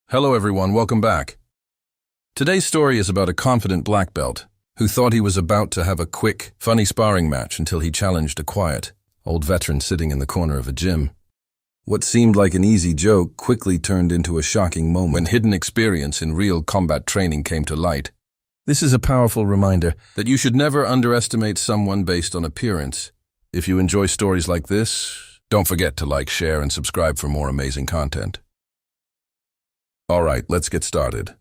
Hello everyone, welcome back. Today's story is about a confident black belt who thought he was about to have a quick, funny sparring match until he challenged a quiet, old veteran sitting in the corner of a gym. What seemed like an easy joke quickly turned into a shocking moment when hidden experience in real combat training came to light. This is a powerful reminder that you should never underestimate someone based on appearance. If you enjoy stories like this, don't forget to like, share, and subscribe for more amazing content. Alright, let's get started.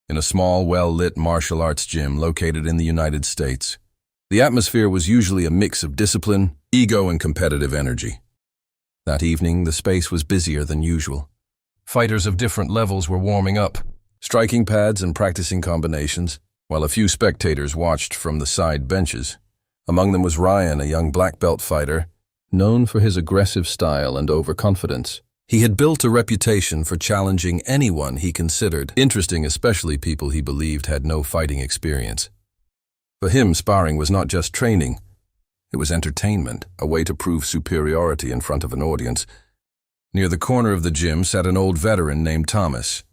In a small, well-lit martial arts gym located in the United States, the atmosphere was usually a mix of discipline, ego, and competitive energy. That evening, the space was busier than usual. Fighters of different levels were warming up, striking pads and practicing combinations, while a few spectators watched from the side benches. Among them was Ryan, a young black belt fighter, known for his aggressive style and overconfidence. He had built a reputation for challenging anyone he considered interesting, especially people he believed had no fighting experience. For him, sparring was not just training. It was entertainment, a way to prove superiority in front of an audience. Near the corner of the gym sat an old veteran named Thomas.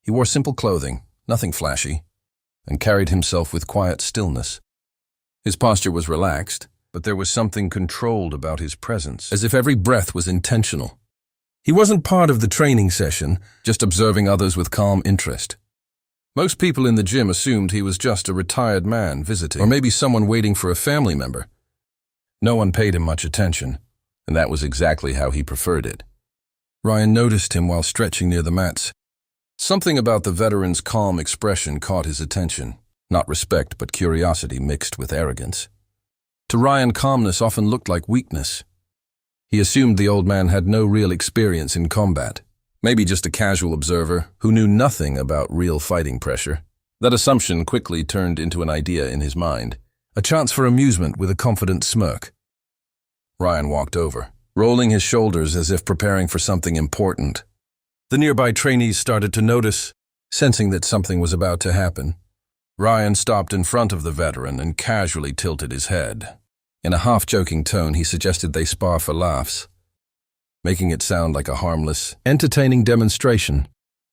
He wore simple clothing, nothing flashy, and carried himself with quiet stillness. His posture was relaxed, but there was something controlled about his presence, as if every breath was intentional. He wasn't part of the training session, just observing others with calm interest. Most people in the gym assumed he was just a retired man visiting, or maybe someone waiting for a family member. No one paid him much attention, and that was exactly how he preferred it. Ryan noticed him while stretching near the mats. Something about the veteran's calm expression caught his attention, not respect but curiosity mixed with arrogance. To Ryan, calmness often looked like weakness. He assumed the old man had no real experience in combat, maybe just a casual observer who knew nothing about real fighting pressure. That assumption quickly turned into an idea in his mind, a chance for amusement with a confident smirk. Ryan walked over, rolling his shoulders as if preparing for something important. The nearby trainees started to notice, sensing that something was about to happen. Ryan stopped in front of the veteran and casually tilted his head. In a half-joking tone, he suggested they spar for laughs, making it sound like a harmless, entertaining demonstration.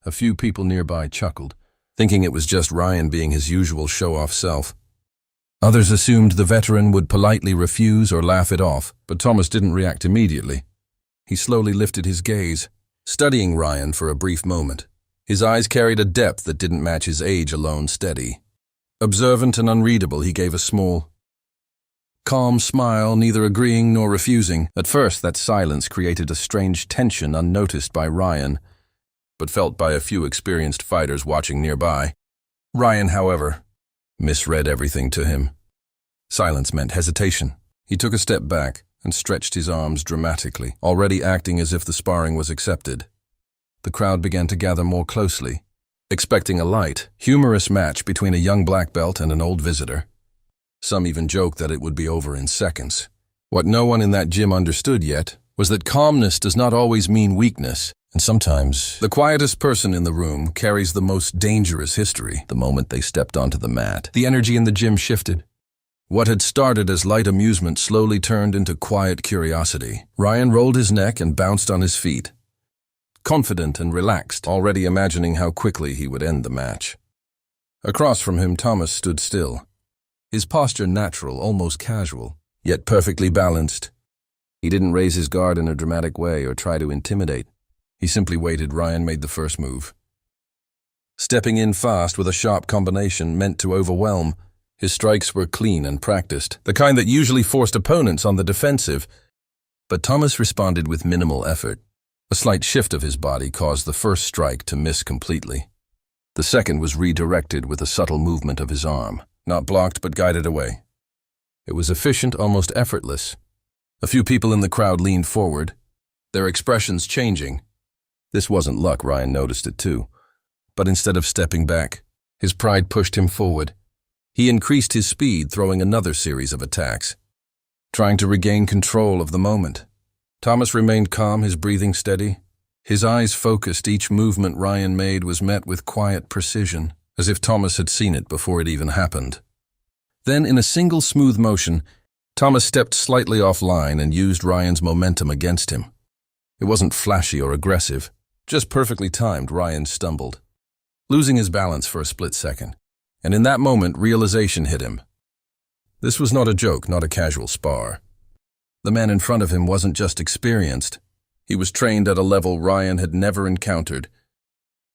A few people nearby chuckled, thinking it was just Ryan being his usual show-off self. Others assumed the veteran would politely refuse or laugh it off, but Thomas didn't react immediately. He slowly lifted his gaze, studying Ryan for a brief moment. His eyes carried a depth that didn't match his age alone steady. Observant and unreadable, he gave a small, calm smile, neither agreeing nor refusing. At first, that silence created a strange tension unnoticed by Ryan, but felt by a few experienced fighters watching nearby. Ryan, however, misread everything to him. Silence meant hesitation. He took a step back and stretched his arms dramatically, already acting as if the sparring was accepted. The crowd began to gather more closely, expecting a light, humorous match between a young black belt and an old visitor. Some even joked that it would be over in seconds. What no one in that gym understood yet was that calmness does not always mean weakness, and sometimes the quietest person in the room carries the most dangerous history. The moment they stepped onto the mat, the energy in the gym shifted. What had started as light amusement slowly turned into quiet curiosity. Ryan rolled his neck and bounced on his feet, confident and relaxed, already imagining how quickly he would end the match. Across from him, Thomas stood still. His posture natural, almost casual, yet perfectly balanced. He didn't raise his guard in a dramatic way or try to intimidate. He simply waited. Ryan made the first move. Stepping in fast with a sharp combination meant to overwhelm. His strikes were clean and practiced, the kind that usually forced opponents on the defensive. But Thomas responded with minimal effort. A slight shift of his body caused the first strike to miss completely. The second was redirected with a subtle movement of his arm. Not blocked, but guided away. It was efficient, almost effortless. A few people in the crowd leaned forward, their expressions changing. This wasn't luck, Ryan noticed it too. But instead of stepping back, his pride pushed him forward. He increased his speed, throwing another series of attacks, trying to regain control of the moment. Thomas remained calm, his breathing steady. His eyes focused. Each movement Ryan made was met with quiet precision, as if Thomas had seen it before it even happened. Then, in a single smooth motion, Thomas stepped slightly offline and used Ryan's momentum against him. It wasn't flashy or aggressive, Just perfectly timed, Ryan stumbled, losing his balance for a split second. And in that moment, realization hit him. This was not a joke, not a casual spar. The man in front of him wasn't just experienced. He was trained at a level Ryan had never encountered,